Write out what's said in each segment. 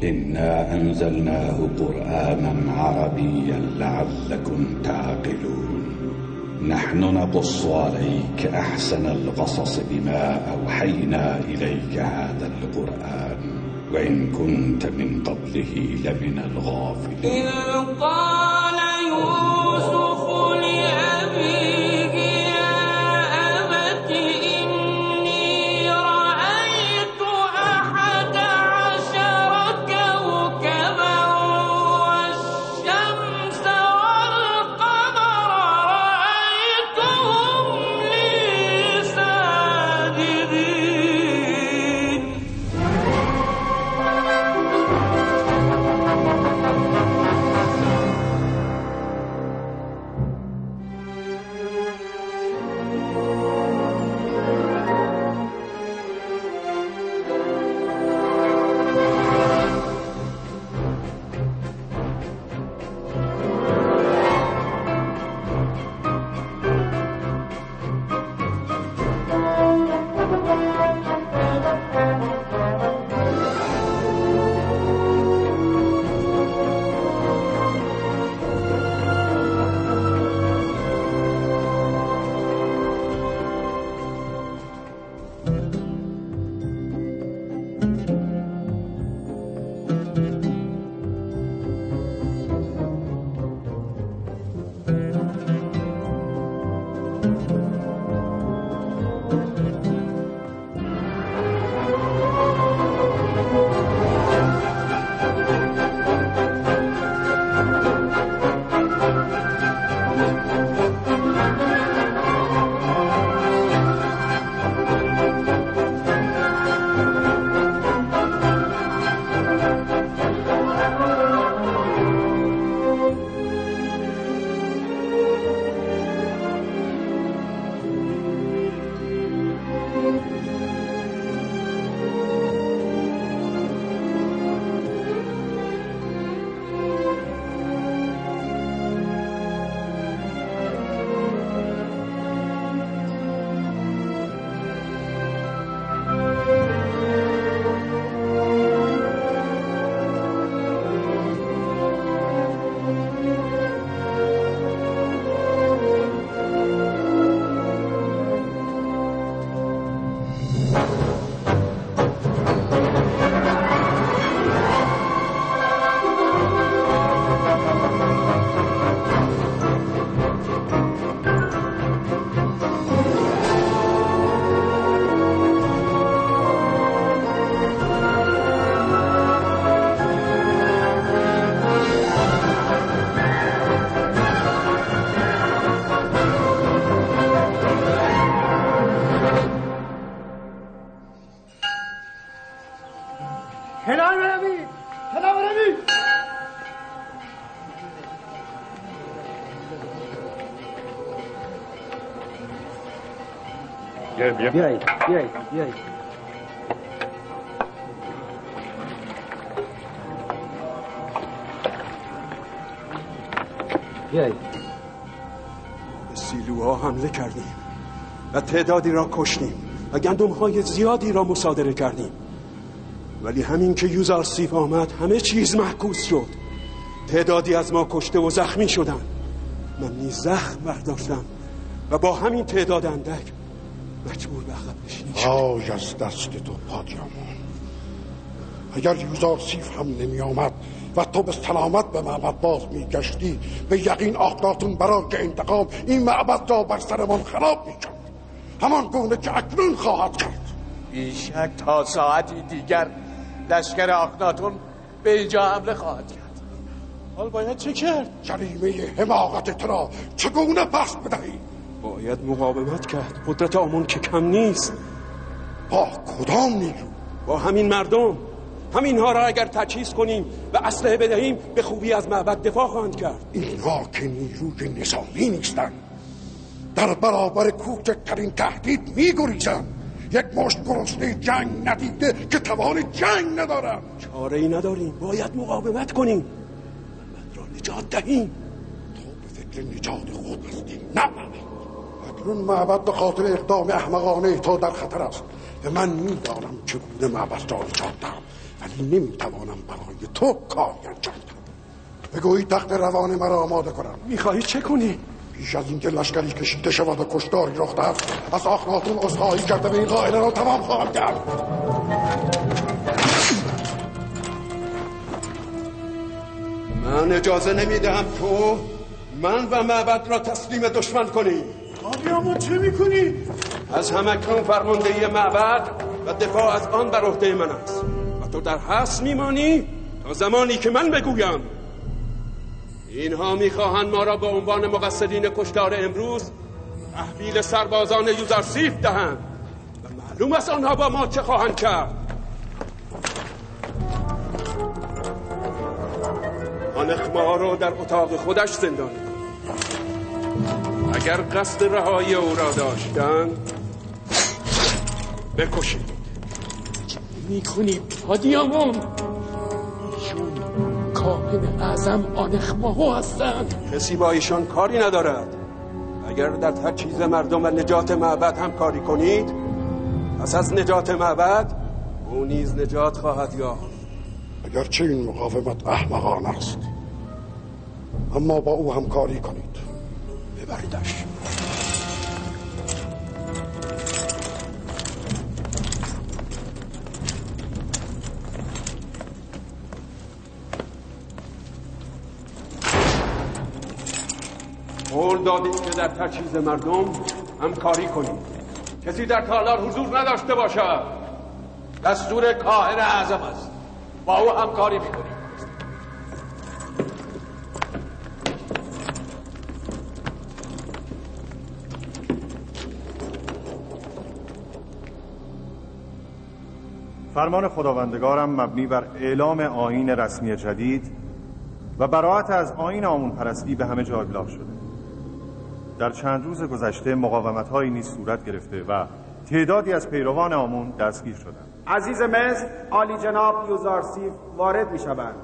إنا أنزلناه قرآنا عربيا لعلكم تعقلون نحن نقص عليك أحسن القصص بما أوحينا إليك هذا القرآن وإن كنت من قبله لمن الغافلين. إذ قال يوسف لأبيه يا أبت إني رأيت 11 كوكبا والشمس والقمر رأيتهم لي ساجدين. بیایید. به سیلوها حمله کردیم و تعدادی را کشتیم و گندم‌های زیادی را مصادره کردیم، ولی همین که یوزارسیف آمد همه چیز معکوس شد. تعدادی از ما کشته و زخمی شدند. من نیز زخم برداشتم و با همین تعداد اندک مجبور به عقب نشینی شدم. آی از دست تو پادیامان، اگر یوزارسیف هم نمی آمد و تو به سلامت به معبد باز می گشتی، به یقین آخناتون برای انتقام این معبد را بر سرمان خراب می کرد، همان گونه که اکنون خواهد کرد. بیشک تا ساعتی دیگر لشکر آخناتون به اینجا حمله خواهد کرد. حال باید چه کرد؟ جریمه حماقت تو را چگونه پس بدهی؟ باید مقاومت کرد. قدرت آمون که کم نیست. با کدام نیرو؟ با همین مردم. همینها را اگر تجهیز کنیم و اسلحه بدهیم به خوبی از معبد دفاع خواهند کرد. اینها که نیروی نظامی نیستند، در برابر کوچکترین تهدید می‌گریزند. یک مشت گرسنه جنگ ندیده که توان جنگ ندارند. چاره ای نداریم، باید مقاومت کنیم، معبد را نجات دهیم. تو به فکر نجات خود هستی؟ نه، اکنون معبد به خاطر اقدام احمقانه تو در خطر است و من می‌دانم چگونه معبد را نجات دهم، ولی ولی نمیتوانم برای تو کاری انجام دهم. بگویی تخت روان مرا آماده کنم. میخواهی چه کنی؟ پیش از اینکه لشکری کشیده شود و کشتاری رخ دهد از آخناتون عذرخواهی کرده به این قائله را تمام خواهم کرد. من اجازه نمیدهم تو من و معبد را تسلیم دشمن کنی. اما چه میکنی؟ از همکنون فرماندهی معبد و دفاع از آن بر عهده من است و تو در حبس میمانی تا زمانی که من بگویم. اینها میخواهند ما را به عنوان مقصرین کشتار امروز تحویل سربازان یوزارسیف دهند و معلوم است آنها با ما چه خواهند کرد. آنخ ما را در اتاق خودش زندانی کن. اگر قصد رهایی او را داشتند بکشید. میکنی پادیامون؟ ایشون کاهن اعظم آنخماهو هستند. کسی با ایشان کاری ندارد. اگر در تجهیز مردم و نجات معبد هم کاری کنید پس از نجات معبد او نیز نجات خواهد یافت. اگرچه این مقاومت احمقانه است اما با او همکاری کنید. ببریدش. قول دادید که در تجهیز مردم همکاری کنید. کسی در تالار حضور نداشته باشد. دستور کاهن اعظم است. با او همکاری میکنیم. فرمان خداوندگارم مبنی بر اعلام آیین رسمی جدید و براءت از آیین آمون پرستی به همه جا ابلاغ شده. در چند روز گذشته مقاومت‌هایی نیز صورت گرفته و تعدادی از پیروان آمون دستگیر شدند. عزیز مصر، عالی جناب یوزارسیف وارد می‌شوند.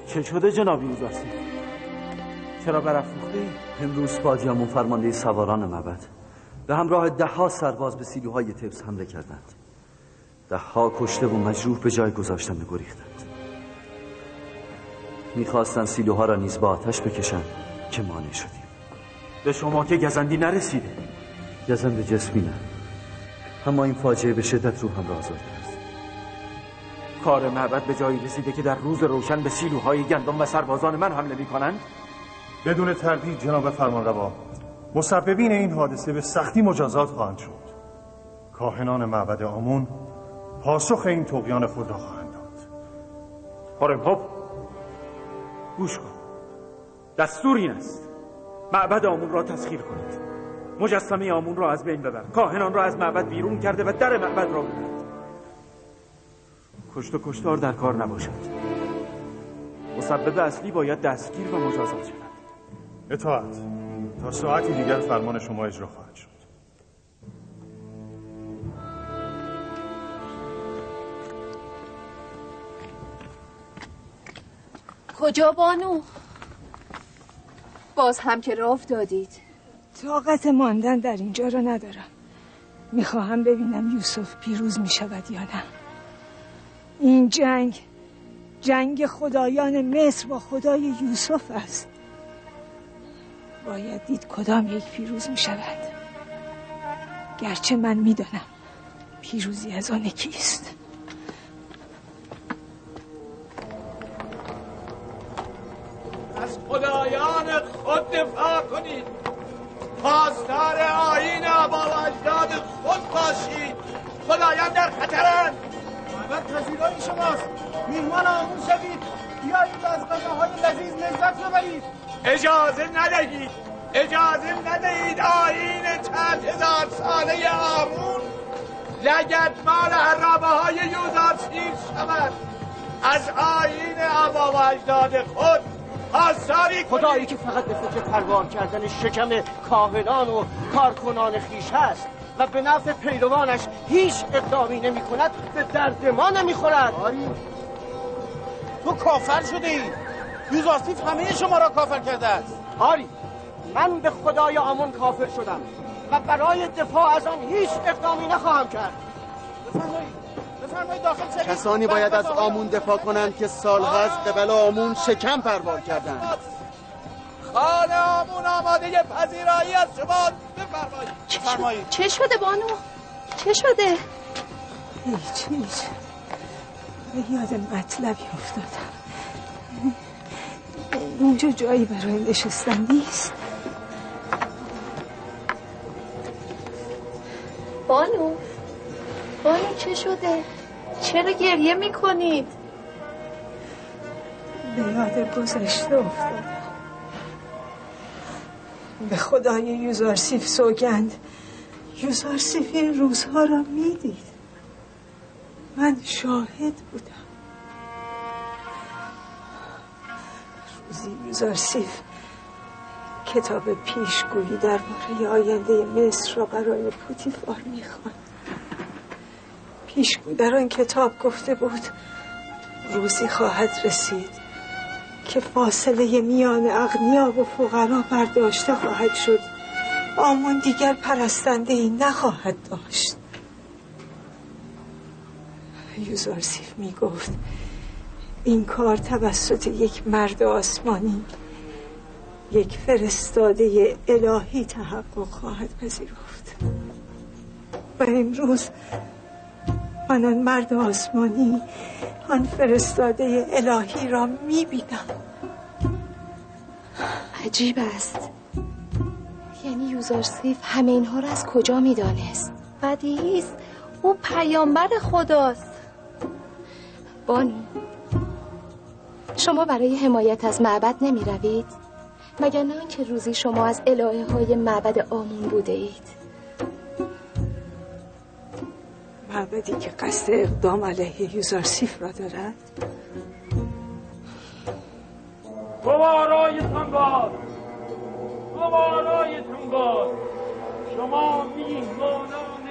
چه شده جناب یوزارسیف؟ چرا برافروخته؟ امروز پادیامون فرمانده سواران معبد به همراه 10 سرباز به سیلوهای تبس حمله کردند. 10 کشته و مجروح به جای گذاشتن گریختند. میخواستن سیلوها را نیز با آتش بکشند که مانع شدیم. به شما که گزندی نرسیده؟ گزند جسمی نه، اما این فاجعه به شدت روحم را آزرده است. کار معبد به جایی رسیده که در روز روشن به سیلوهای گندم و سربازان من حمله می‌کنند؟ بدون تردید جناب فرمانروا، مسببین این حادثه به سختی مجازات خواهند شد. کاهنان معبد آمون پاسخ این طغیان خود را خواهند داد. هورمهوب گوش کن. دستور این است معبد آمون را تسخیر کنید. مجسمه آمون را از بین ببر. کاهنان را از معبد بیرون کرده و در معبد را ببرد. کشت و کشتار در کار نباشد. مسبب اصلی باید دستگیر و مجازات شود. اطاعت. تا ساعتی دیگر فرمان شما اجرا خواهد شد. کجا بانو؟ باز هم که راه افتادید. طاقت ماندن در اینجا را ندارم. میخواهم ببینم یوسف پیروز میشود یا نه. این جنگ خدایان مصر با خدای یوسف است. باید دید کدام یک پیروز میشود. گرچه من میدانم پیروزی از آن کیست. از خدایان خود دفاع کنید. پاسدار آیین آبا و اجداد خود باشید. خدایان در خطرند. معبد پذیرای شماست. میهمان آمون شوید. بیایید از غذاهای لذیذ لذت ببرید. اجازه ندهید آیین چند هزار ساله آمون لگدمال حرابه های یوزارسیف شود. از آیین آبا و اجداد خود پاسداری خدایی که فقط به فکر پروار کردن شکم کاهنان و کارکنان خیش هست و به نفع پیروانش هیچ اقدامی نمی کند به درد ما نمی خورد. تو کافر شده ای. یوزارسیف همه شما را کافر کرده است. آری، من به خدای آمون کافر شدم و برای دفاع از آن هیچ اقدامی نخواهم کرد. بفرمایید داخل شوید. کسانی باید از آمون دفاع کنند که سال‌هاست قبل آمون شکم پروار کردند. خان آمون آماده پذیرایی از شما. بفرمایید. چه شده بانو؟ چه شده؟ هیچ به یاد مطلبی افتادم. اینجا جایی برای نشستن نیست. بانو چه شده؟ چرا گریه میکنید؟ به یاد گذشته افتادم. به خدای یوزارسیف سوگند، یوزارسیف این روزها را میدید. من شاهد بودم. روزی یوزارسیف کتاب پیشگویی درباره آینده مصر را برای پوتیفار میخواند. پیشگو در آن کتاب گفته بود روزی خواهد رسید که فاصله میان اغنیا و فقرا برداشته خواهد شد. آمون دیگر پرستنده ای نخواهد داشت. یوزارسیف می گفت این کار توسط یک مرد آسمانی، یک فرستاده الهی تحقق خواهد پذیرفت. و امروز من آن مرد آسمانی، آن فرستاده الهی را می بینم. عجیب است. یعنی یوزارسیف همه اینها را از کجا می دانست؟ بدیهی است، او پیامبر خداست. بانو، شما برای حمایت از معبد نمی روید؟ مگر نه اینکه روزی شما از الهه های معبد آمون بوده اید؟ معبدی که قصد اقدام علیه یوزارسیف را دارد؟ گوارایتان باد، گوارایتان باد. شما میهمانان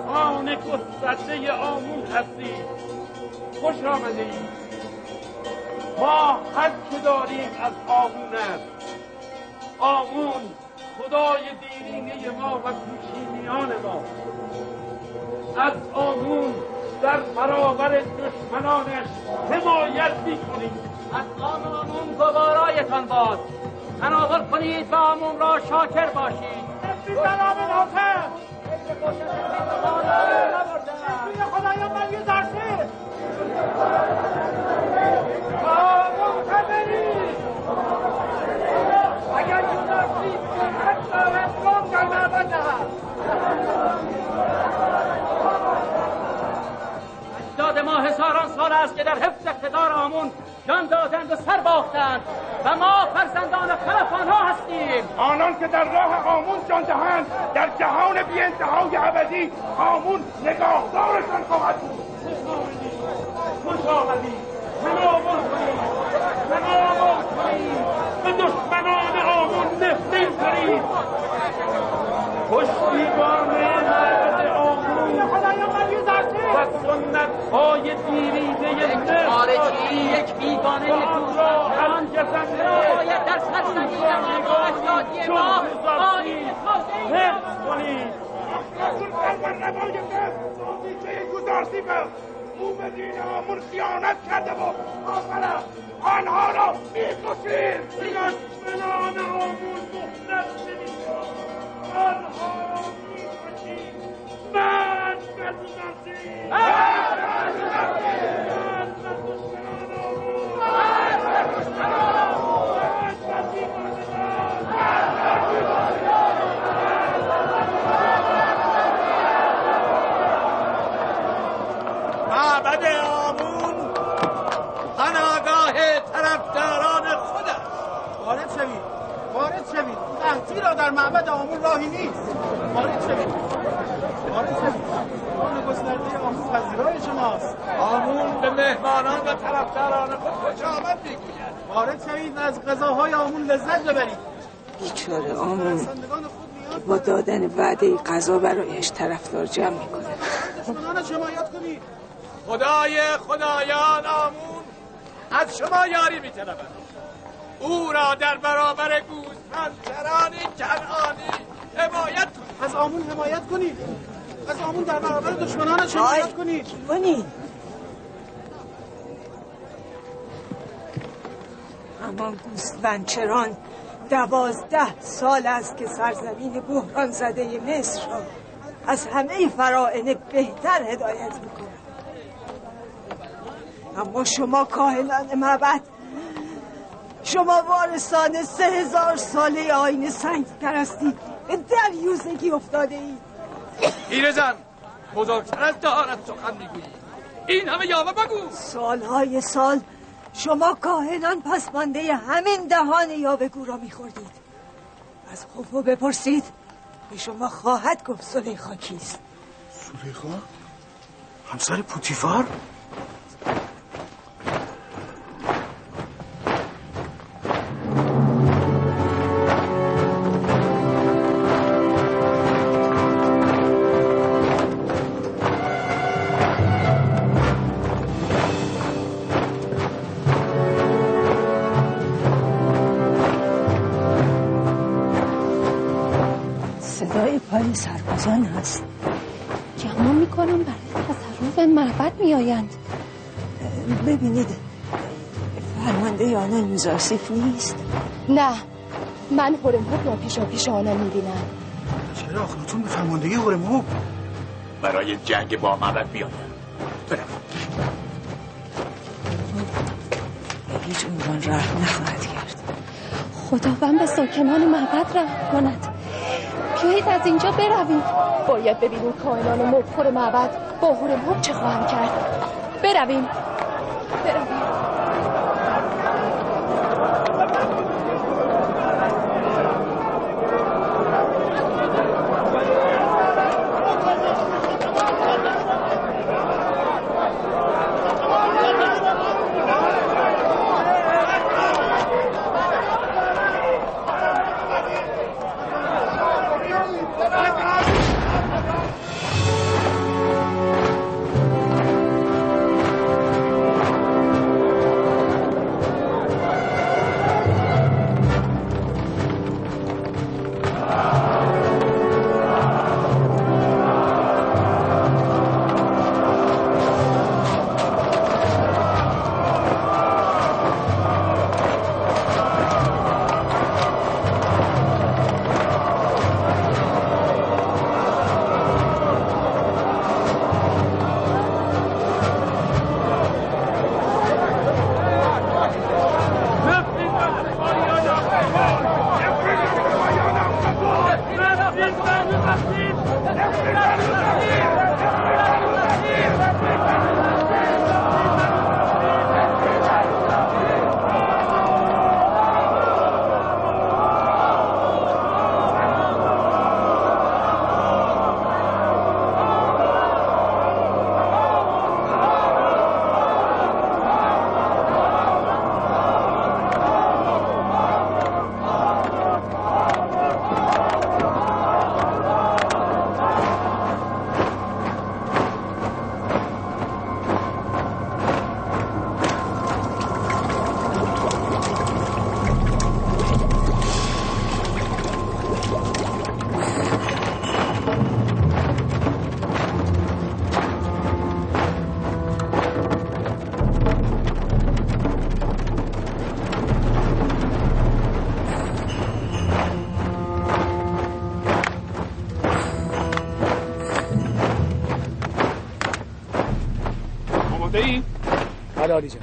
خانه گسترده آمون هستید. خوش آمدید. ما هر که داریم از آمون است. آمون خدای دیرینه ما و پیشینیان ما. از آمون در برابر دشمنانش حمایت می‌کنید. از آمون گوارایتان باد. تناول کنید و آمون را شاکر باشید. جناب ناصر خدایا من یوزارسیف اگر یوزارسیف حتی اسلام در معبد نهد. 80 ما هزاران سال است که در حفظ اقتدار آمون جان دادند و سر باختند و ما فرزندان خلف آنها هستیم. آنان که در راه آمون جان دهند در جهان بی انتهای ابدی آمون نگاهدارشان خواهد بود. خوش آمدید. تناول کنید، تناول کنید، به دشمنان آمون نفرین کنید. پشتیبان معبد آمون و سنت‌های دیرینه مصر خارجی یک بیگانه هم جزنده باید در سرزمین ما اجدادی ما حفظ کنید. رسول پرور روای مصر نیچه یوزارسیف او به دین آمون خیانت کرده و آخرم آنها را می‌کشید. دشمنان آمون مهلت نمی‌دهید. آنها را می‌کشید. من به یوزارسیف، من به دشمنان آمون، من به دشمنان آمون، من به معبد آمون پناهگاه طرفداران خود است. وارد شوید. قحطی را در معبد آمون راهی نیست. وارد شوید. آن گسترده آمون پذیرای شماست. آمون به مهمانان و طرفداران خود خوش آمد میگوید. وارد شوید و از غذاهای آمون لذت ببرید. بیچاره آمون با دادن وعده غذا برایش طرفدار جمع میکنه. دشمنانش حمایت کنید. خدای خدایان آمون از شما یاری می‌طلبد. او را در برابر گوسفندچران کنعانی حمایت کنید. از آمون حمایت کنید. از آمون در برابر دشمنانش حمایت کنید. اما گوسفندچران 12 سال است که سرزمین بحران زده مصر را از همه فراعنه بهتر هدایت میکنند. اما شما کاهنان معبد، شما وارثان 3000 ساله آیین سنگ پرستی به دریوزگی افتاده اید. پیرزن بزرگتر از دهانت سخن میگویی. این همه یاوه بگو. سالهای سال شما کاهنان پسمانده همین دهان یاوه‌گو را میخوردید. از خوفو بپرسید به شما خواهد گفت زلیخا کیست. زلیخا؟ همسر پوتیفار؟ پای سربازان هست. گمان میکنم برای تصرف معبد میآیند. ببینید فرمانده آنان یوزارسیف نیست. نه، من هورمهوب را پیشا آنان میبینم. چرا اخناتون به فرمانده هورمهوب؟ برای جنگ با معبد بیاید. برم. به هیچ عنوان رحم نخواهد کرد. خداوند به ساکنان معبد رحم کند. بیایید از اینجا برویم. باید ببینیم کاهنان مبخور معبد با هورمهوب چه خواهند کرد. برویم. بله عالی جان.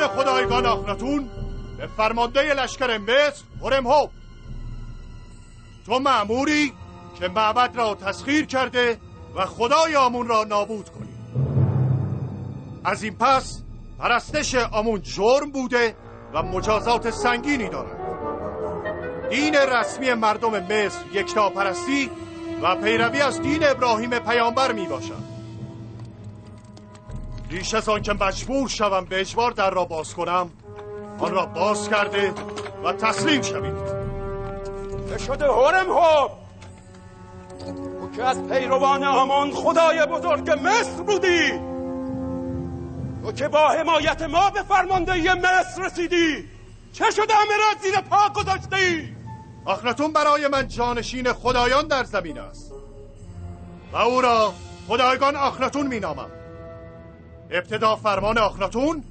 خدایگان اخناتون به فرمانده لشکر مصر هورمهوب، تو مأموری که معبد را تسخیر کرده و خدای آمون را نابود کنی. از این پس پرستش آمون جرم بوده و مجازات سنگینی دارد. دین رسمی مردم مصر یکتاپرستی و پیروی از دین ابراهیم پیامبر می باشد. ریش از آن که مجبور شوم به اجبار در را باز کنم، آن را باز کرده و تسلیم شوید. بشده هورمهوب، تو که از پیروان آمون خدای بزرگ مصر بودی، تو که با حمایت ما به فرماندهی مصر رسیدی، چه شده همه را زیر پا گذاشتی؟ اخناتون برای من جانشین خدایان در زمین است و او را خدایگان اخناتون می نامم. ابتدا فرمان اخناتون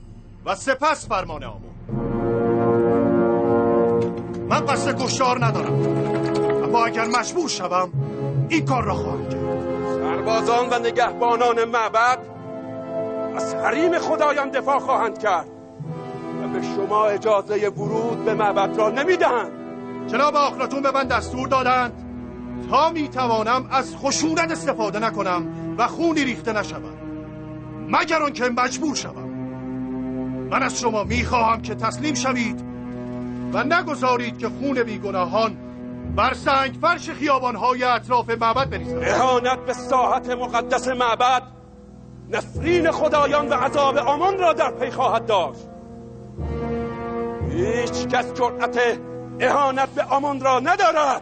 و سپس فرمان آمون. من قصد کشتار ندارم، اما اگر مجبور شوم این کار را خواهم کرد. سربازان و نگهبانان معبد از حریم خدایان دفاع خواهند کرد و به شما اجازه ورود به معبد را نمیدهند. جناب اخناتون به من دستور دادند تا میتوانم از خشونت استفاده نکنم و خونی ریخته نشود، مگر آنکه مجبور شوم. من از شما میخواهم که تسلیم شوید و نگذارید که خون بیگناهان بر سنگ فرش خیابانهای اطراف معبد بریزد. اهانت به ساحت مقدس معبد نفرین خدایان و عذاب آمون را در پی خواهد داشت. هیچ کس جرأت اهانت به آمون را ندارد.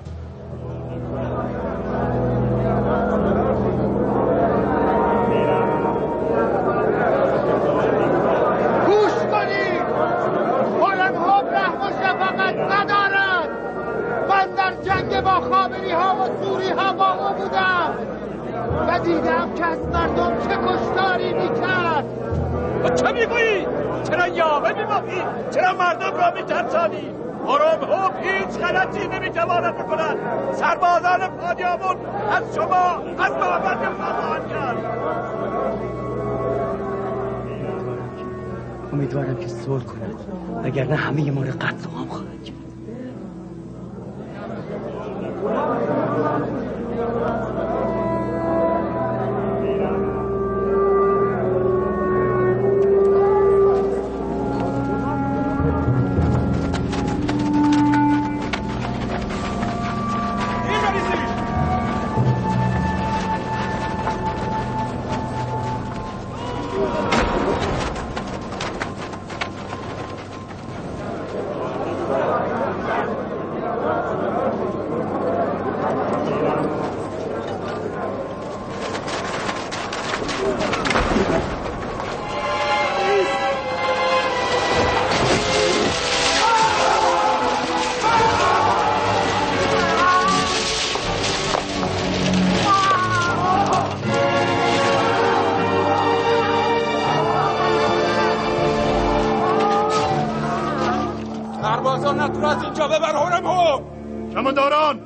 گوش کنید، هورمهوب رحم و شفقت ندارد. من در جنگ با خاوری ها و سوری ها با او بودم و دیدم که از مردم چه کشتاری میکرد. چه میگویی؟ چرا یاوه میبافی؟ چرا مردم را میترسانی؟ هورمهوب هیچ غلطی نمیتواند بکند. سربازان پادیامون از شما از معبد دفاع خواهند کرد. امیدوارم که صلح کند، وگرنه همه ما را قتل عام خواهند کرد. سربازانت را از اینجا ببر هورمهوب. کمانداران،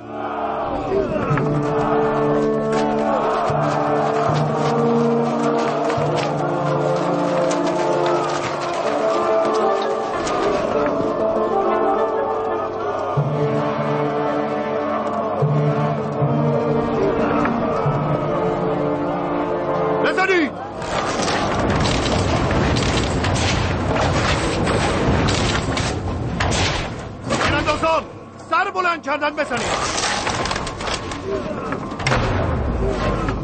بزنید. تیراندازان سر بلند کردید. گردن بزنید.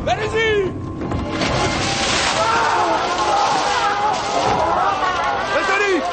بریزی! بزنید!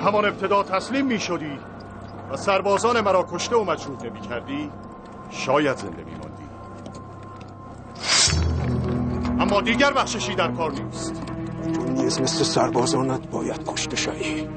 همان ابتدا تسلیم می شدی و سربازان مرا کشته و مجروح نمی کردی، شاید زنده می ماندی. اما دیگر بخششی در کار نیست. تو نیز مثل سربازانت باید کشته شوی.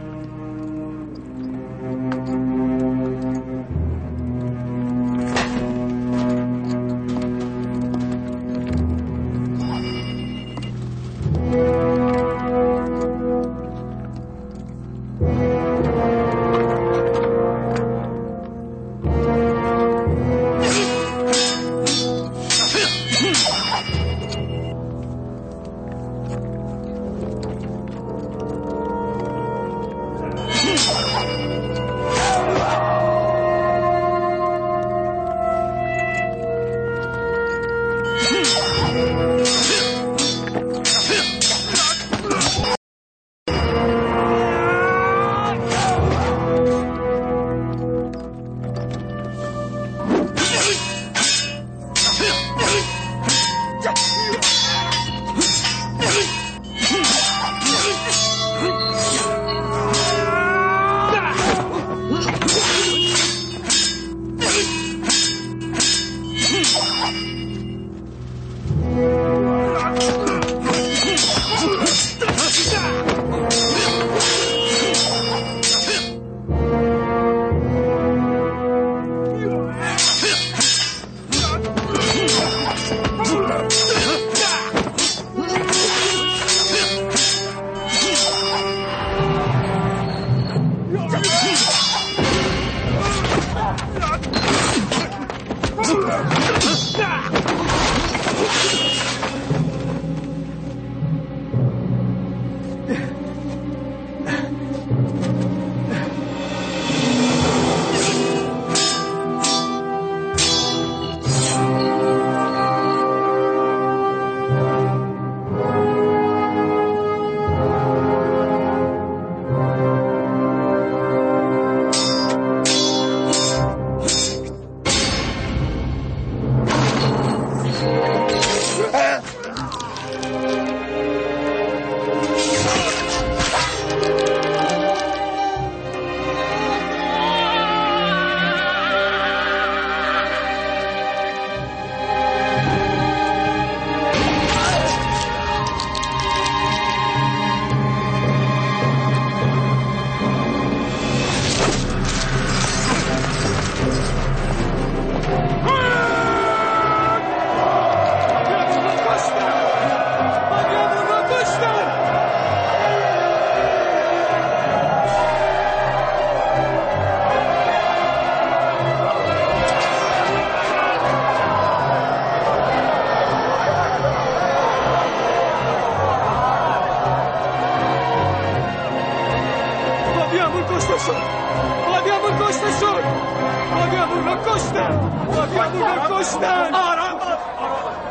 بادیامون رو کشتن. آرام باش،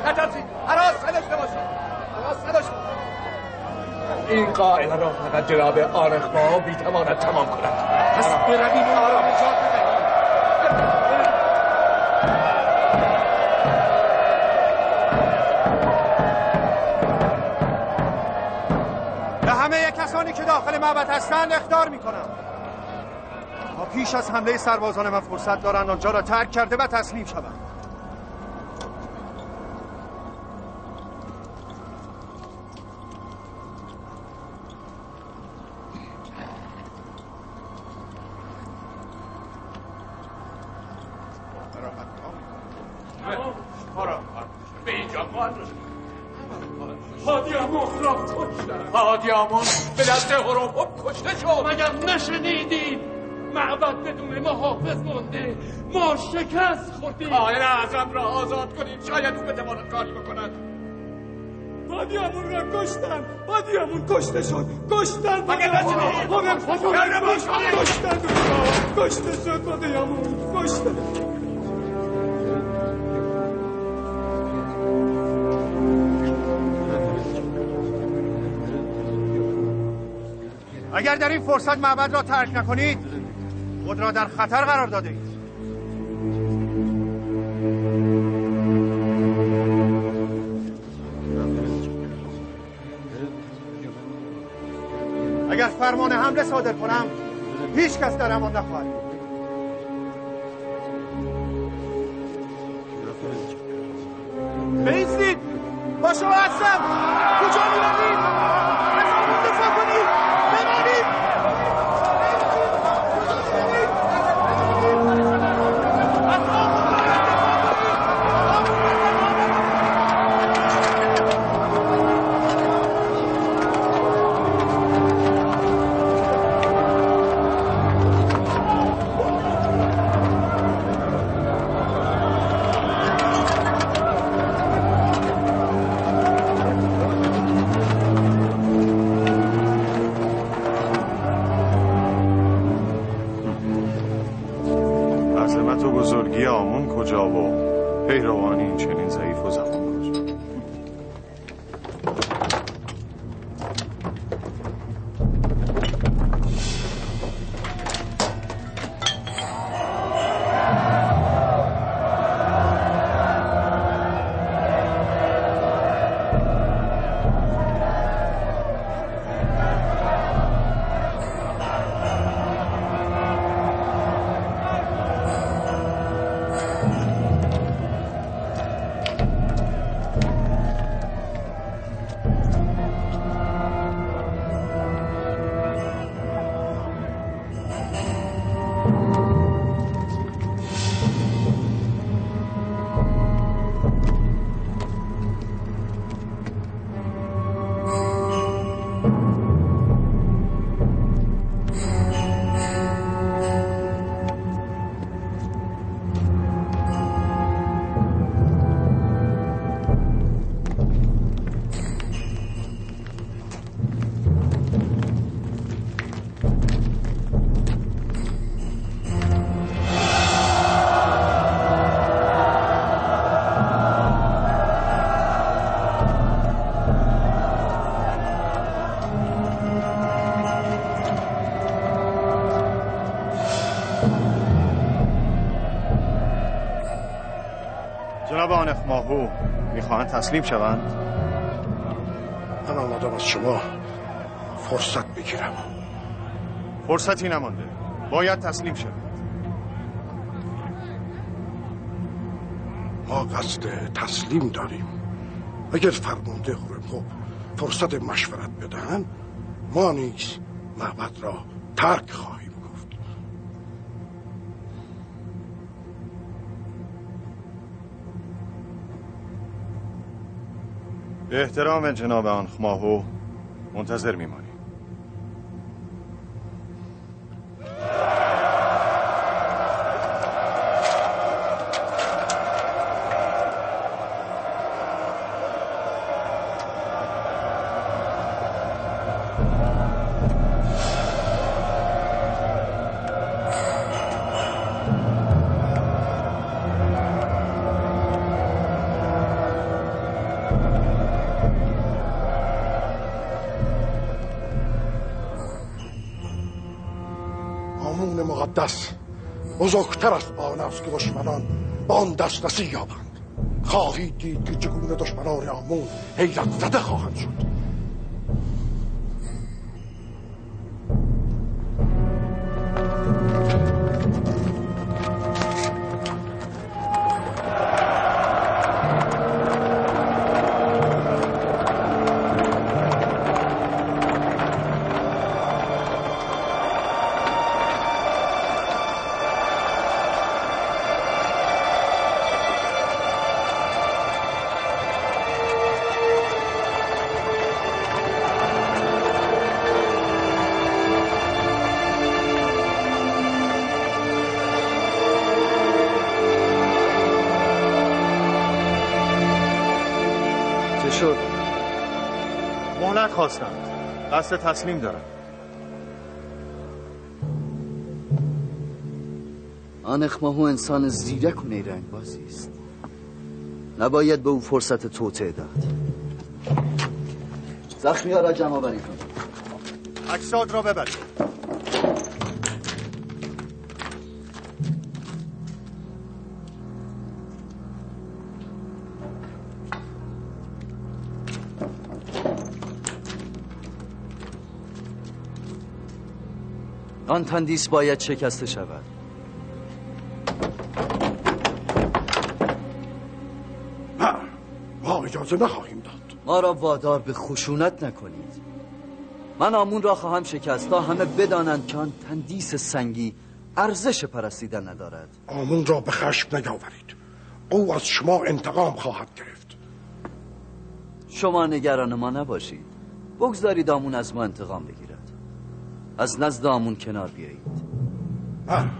نترسید، حراس نداشته باشید، حراس نداشته باشید. این قاعده را فقط جناب آرخما بی‌تواند تمام کند. پس برویم و آرام نجات بدهیم. به همه کسانی که داخل معبد هستند اخطار میکنم تا پیش از حمله سربازان من فرصت دارند آنجا را ترک کرده و تسلیم شوند. به اینجا هادیامون را کشتن. هادیامون به دست هرمزد کشته شد. مگر نشنیدید؟ معبد بدون محافظ مانده، ما شکست خوردیم. خائن اعظم را آزاد کنیم، شاید او بتواند کاری بکند. هادیامون را کشتن، هادیامون کشته شد، کشتن. مگر نشنیدید؟ کشته شد هادیامون، کشتن. اگر در این فرصت معبد را ترک نکنید خود را در خطر قرار داده اید. اگر فرمان حمله صادر کنم هیچ کس در امان نخواهد. بایستید، با شما هستم. کجا می‌روید؟ از آمون دفاع کنید. بمانید. عظمت و بزرگی آمون کجا و پیروان این چنین ضعیف و زبان کجا؟ جناب آنخماهو میخواهند تسلیم شوند؟ من آمدم از شما فرصت بگیرم. فرصتی نمانده، باید تسلیم شوید. ما قصد تسلیم داریم. اگر فرمانده هرمزد فرصت مشورت بدهند ما نیز معبد را ترک خواهیم گفت. به احترام جناب آنخماهو منتظر میمانیم. مقدس بزرگتر از آن است که دشمنان به آن دسترسی یابند. خواهید دید که چگونه دشمنان آمون حیرت زده خواهند شد. مهلت خواستم. قصد تسلیم دارم. آنخماهو انسان زیرک و نیرنگ بازی است. نباید به او فرصت توطئه داد. زخمی ها را جمع آوری کن. اجساد را ببرید. آن تندیس باید شکسته شود. نه، ما اجازه نخواهیم داد. ما را وادار به خشونت نکنید. من آمون را خواهم شکست تا همه بدانند که آن تندیس سنگی ارزش پرستیدن ندارد. آمون را به خشم نیاورید. او از شما انتقام خواهد گرفت. شما نگران ما نباشید. بگذارید آمون از ما انتقام بگیرد. از نزد آمون کنار بیایید. نه،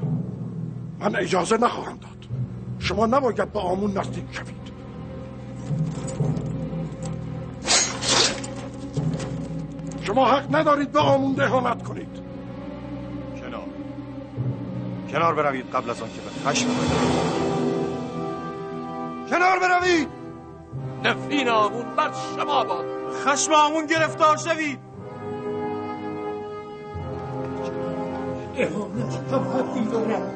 من اجازه نخواهم داد. شما نباید به آمون نزدیک شوید. شما حق ندارید به آمون اهانت کنید. کنار بروید قبل از آن که به خشم کنار بروید. نفرین آمون بر شما باد. خشم آمون گرفتار شوید. اهانت هم حدی دارم.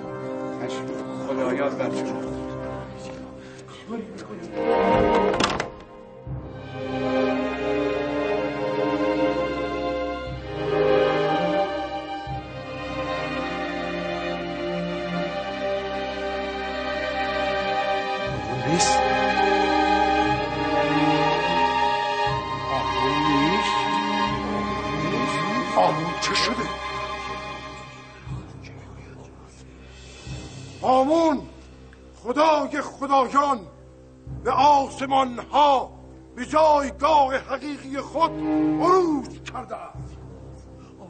خشم خدایان بر شما. نیست. آمون چه شده؟ آمون خدای خدایان به آسمان ها به جایگاه حقیقی خود عروج کرده است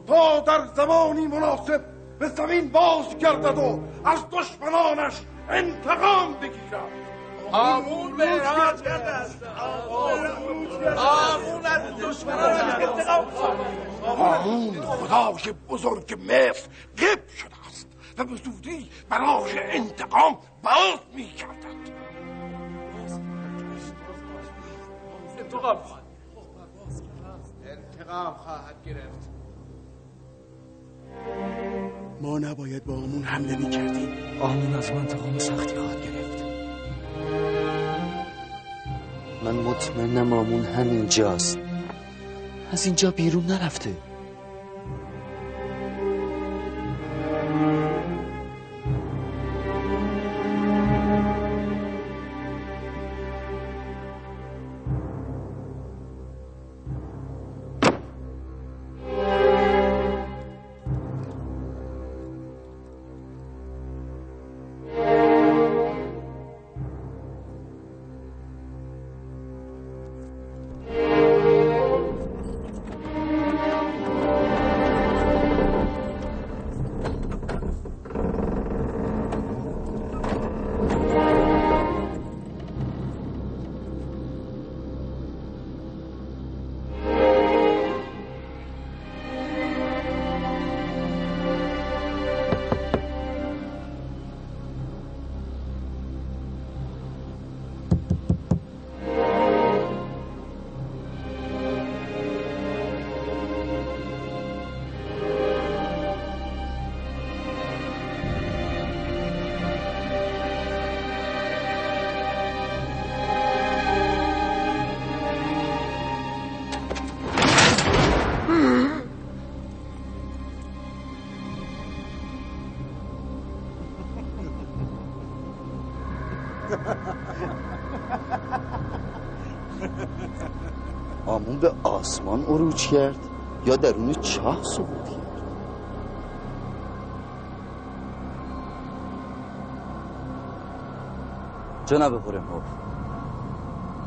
تا در زمانی مناسب به زمین باز گردد و از دشمنانش انتقام بگیرد. آمون به اراز کرده است. آمون از دشمنانش انتقام خواهد. آمون خدای بزرگ مصر غیب شده است و به زودی برای انتقام باز می کردد. انتقام خواهد گرفت. ما نباید با آمون حمله می کردیم. آمون از منطقه سختی خواهد گرفت. من مطمئنم آمون همینجاست. از اینجا بیرون نرفته. آمون به آسمان عروج کرد یا درون چاه سقوط کرد؟ جناب هورمهور،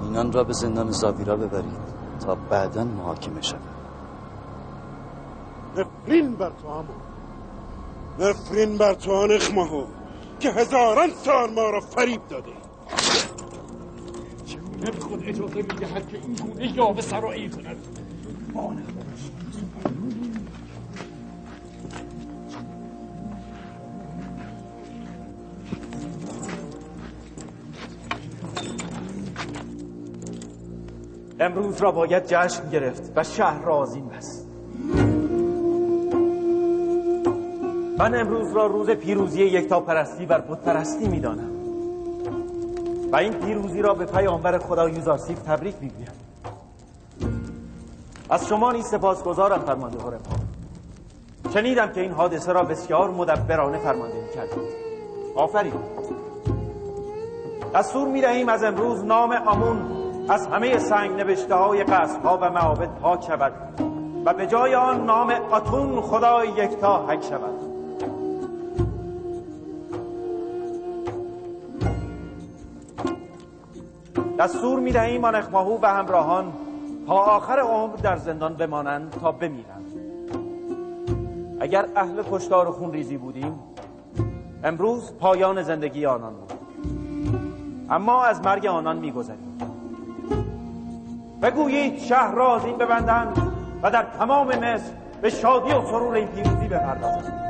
اینان را به زندان زاویرا ببرید تا بعداً محاکمه شود. نفرین بر تو آمون، نفرین بر تو آن اخماهو که هزاران سال ما را فریب داده. چگونه به خود اجازه میدهد که این گونه یاوه سرایی کند؟ امروز را باید جشن گرفت و شهر را آذین بست. من امروز را روز پیروزی یکتاپرستی بر بتپرستی می‌دانم و این پیروزی را به پیامبر خدا یوزارسیف تبریک می‌گویم. از شما نیز سپاسگزارم فرمانده هورمهور. شنیدم که این حادثه را بسیار مدبرانه فرماندهی کردید. آفرین. دستور می‌دهیم از امروز نام آمون از همه سنگ نوشته های قصرها و معابد پاک شود و به جای آن نام آتون خدای یکتا حک شود. دستور می دهیم آن اخماهو و همراهان تا آخر عمر در زندان بمانند تا بمیرند. اگر اهل کشتار و خونریزی بودیم، امروز پایان زندگی آنان بود، اما از مرگ آنان می گذریم. بگویید شهر را آذین ببندند و در تمام مصر به شادی و سرور این پیروزی بپردازند.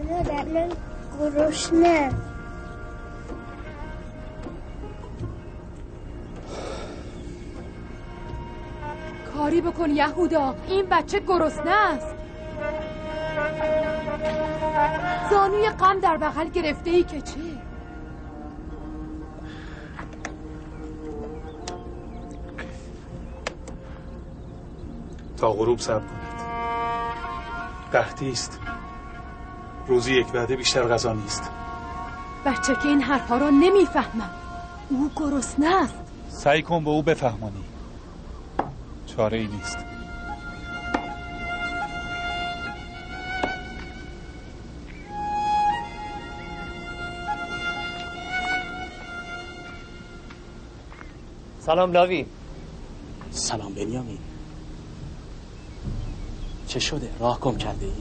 مادر گرسنه. کاری بکن یهودا، این بچه گرسنه است. زانوی غم در بغل گرفته ای که چه؟ تا غروب صبر کند. قحطی است. روزی یک وعده بیشتر غذا نیست. بچه که این حرفا را نمیفهمم. او گرسنه است. سعی کن به او بفهمانی. چاره ای نیست. سلام لاوی. سلام بنیامین. چه شده؟ راه گم کرده ای؟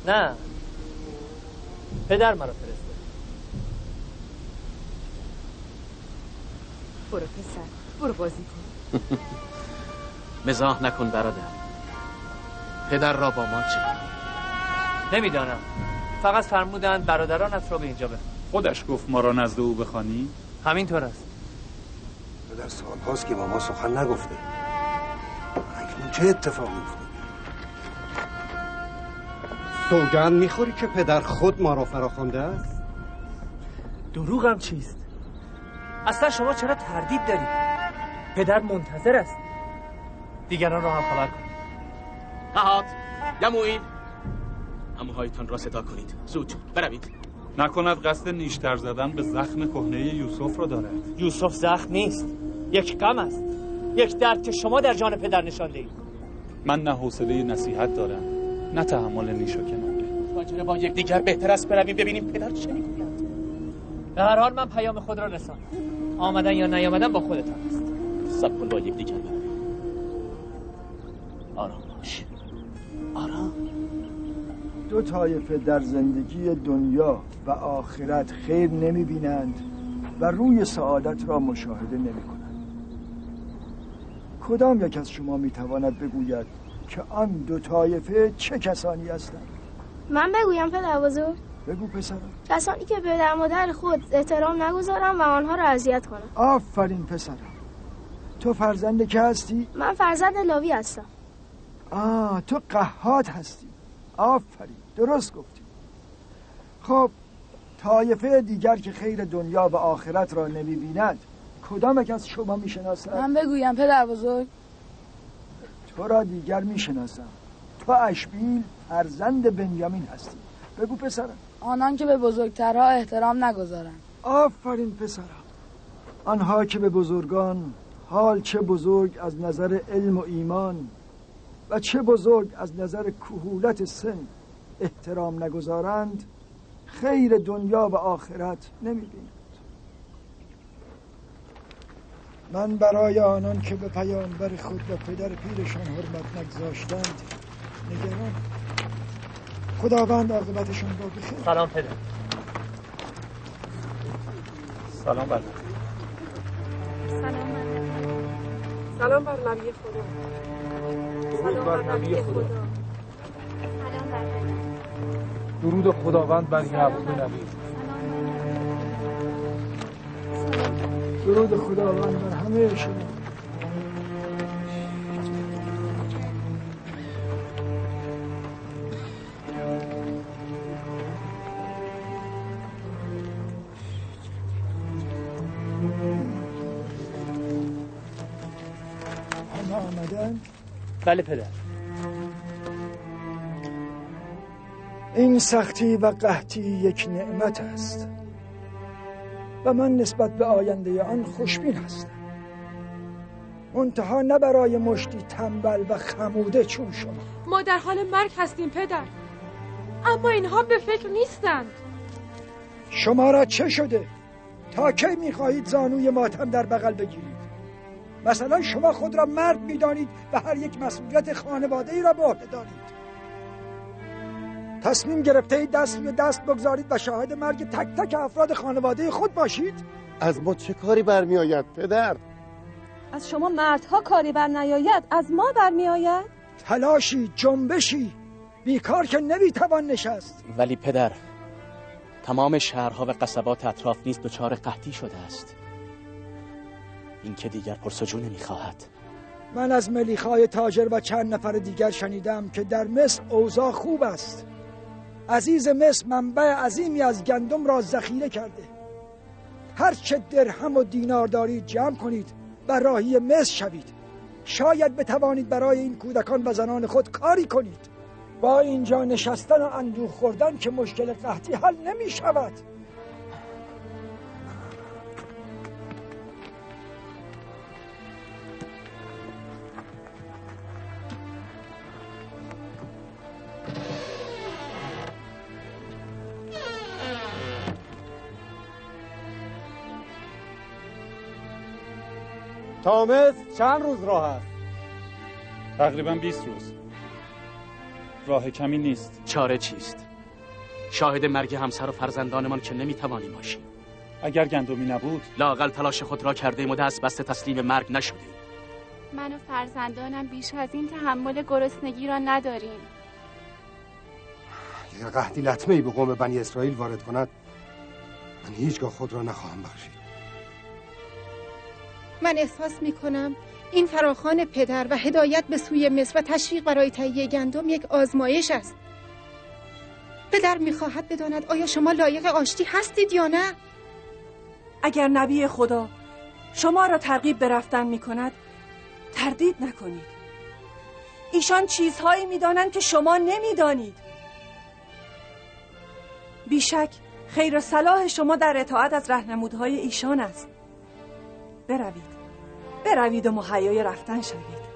نه، پدر مرا فرسته. برو پسر، برو بازی کن. مزاح نکن برادر. پدر را با ما چه؟ نمیدانم، فقط فرمودند برادرانت را به اینجا بخوان. خودش گفت ما را نزد او بخوانی؟ همینطور است. پدر سالهاست که با ما سخن نگفته. اکنون چه اتفاقی افتاد؟ سوگند میخوری که پدر خود ما را فراخوانده است؟ دروغم چیست؟ اصلا شما چرا تردید دارید؟ پدر منتظر است. دیگران را هم خبر کن. نهاد یموئیل، عموهایتان را صدا کنید. زود بروید. نکند قصد نیشتر زدن به زخم کهنه یوسف را دارد. یوسف زخم نیست، یک غم است، یک درد که شما در جان پدر نشانده اید. من نه حوصله نصیحت دارم، نه تحمل نیش و کنایه. واجب با یکدیگر بهتر است برویم ببینیم پدر چه میگوید. به هر حال من پیام خود را رساندم. آمدن یا نیامدن با خودتان است. صبر کن با یکدیگر برویم. آرام باش. آرام. دو طایفه در زندگی دنیا و آخرت خیر نمی بینند و روی سعادت را مشاهده نمی کنند. کدام یک از شما می تواند بگوید که آن دو طایفه چه کسانی هستند؟ من بگویم پدر بزرگ؟ بگو پسرم. کسانی که به در مادر خود احترام نگذارم و آنها را اذیت کنم. آفرین پسرم. تو فرزند که هستی؟ من فرزند لاوی هستم. تو قحاط هستی. آفرین، درست گفتی. خب طایفه دیگر که خیر دنیا و آخرت را نمی بیند کدام یک از شما میشناسد؟ من بگویم پدر بزرگ. تو را دیگر میشناسم. تو اشبیل فرزند بنیامین هستی. بگو پسرم. آنان که به بزرگترها احترام نگذارند. آفرین پسرم. آنها که به بزرگان حال چه بزرگ از نظر علم و ایمان و چه بزرگ از نظر کهولت سن احترام نگذارند خیر دنیا و آخرت نمی‌بینند. من برای آنان که به پیامبر خود و پدر پیرشان حرمت نگذاشتند نگران. خداوند عاقبتشان را بخیر. سلام پدر. سلام بر سلام بر نبی خدا. درود بر نبی خدا. سلام بر درود خداوند بر یعقوب نبی. درود خداوند بر همه شما. همه آمدن؟ بله پدر. این سختی و قحطی یک نعمت است و من نسبت به آینده آن خوشبین هستم. منتها نه برای مشتی تنبل و خموده چون شما. ما در حال مرگ هستیم پدر، اما اینها به فکر نیستند. شما را چه شده؟ تا کی میخواهید زانوی ماتم در بغل بگیرید؟ مثلا شما خود را مرد میدانید و هر یک مسئولیت خانواده‌ای را به عهده دارید. تصمیم گرفته اید دست روی دست بگذارید و شاهد مرگ تک تک افراد خانواده خود باشید؟ از ما چه کاری برمی آید پدر؟ از شما مردها کاری بر نیاید، از ما برمی آید؟ تلاشی، جنبشی، بیکار که نمیتوان نشست. ولی پدر، تمام شهرها و قصبات اطراف نیز دچار قحطی شده است. این که دیگر پرسجو نمیخواهد. من از ملیخای تاجر و چند نفر دیگر شنیدم که در مصر اوضاع خوب است. عزیز مصر منبع عظیمی از گندم را ذخیره کرده. هر چه درهم و دینار دارید جمع کنید و راهی مصر شوید. شاید بتوانید برای این کودکان و زنان خود کاری کنید. با اینجا نشستن و اندوه خوردن که مشکل قحطی حل نمی شود. تا مصر چند روز راه است؟ تقریبا 20 روز. راه کمی نیست. چاره چیست؟ شاهد مرگ همسر و فرزندانمان که نمیتوانیم باشیم. اگر گندمی نبود لااقل تلاش خود را کردیم و دست بسته تسلیم مرگ نشدیم. من و فرزندانم بیش از این تحمل گرسنگی را نداریم. اگر قحطی لطمه‌ای به قوم بنی اسرائیل وارد کند من هیچگاه خود را نخواهم بخشید. من احساس می‌کنم این فراخوان پدر و هدایت به سوی مصر و تشویق برای تهیه گندم یک آزمایش است. پدر می‌خواهد بداند آیا شما لایق آشتی هستید یا نه؟ اگر نبی خدا شما را ترغیب به رفتن می‌کند تردید نکنید. ایشان چیزهایی می‌دانند که شما نمی‌دانید. بیشک خیر و صلاح شما در اطاعت از راهنمودهای ایشان است. بروید و مهیای رفتن شوید.